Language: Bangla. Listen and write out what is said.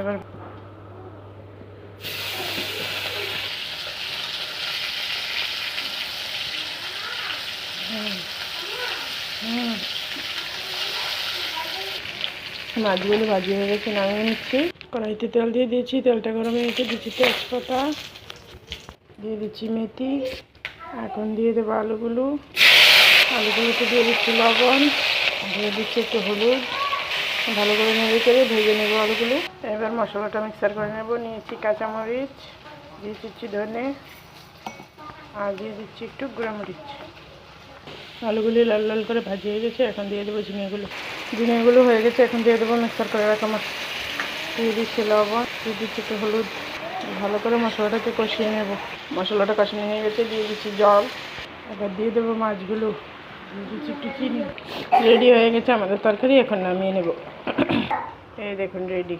এবার মাছগুলো ভাজি হয়ে গেছে, নামিয়ে নিচ্ছি। কড়াইতে তেল দিয়ে দিয়েছি, তেলটা গরম হয়ে গেছে, দিচ্ছি তেজপাতা, দিয়ে দিচ্ছি মেথি। এখন দিয়ে দেবো আলুগুলোতে দিয়ে দিচ্ছি লবণ, দিয়ে দিচ্ছি একটু হলুদ। ভালো করে নেড়ে চেড়ে ভেজে নেব আলুগুলো। এবার মশলাটা মিক্সার করে নেব। নিয়েছি কাঁচামরিচ, দিয়ে দিচ্ছি ধনে, আর দিয়ে দিচ্ছি একটু গুঁড়োমরিচ। আলুগুলি লাল লাল করে ভাজি হয়ে গেছে, এখন দিয়ে দেবো ঝিঙেগুলো হয়ে গেছে। এখন দিয়ে দেবো মিক্সার করে রাখা মশলা, দিয়ে দিচ্ছি লবণ, দিয়ে দিচ্ছি একটু হলুদ। ভালো করে মশলাটাকে কষিয়ে নেব। মশলাটা কষানো হয়ে গেছে, দিয়ে দিচ্ছি জল। এবার দিয়ে দেবো মাছগুলো, দিয়ে দিচ্ছি একটু চিনি। রেডি হয়ে গেছে আমাদের তরকারি, এখন নামিয়ে নেব। এই দেখুন রেডি।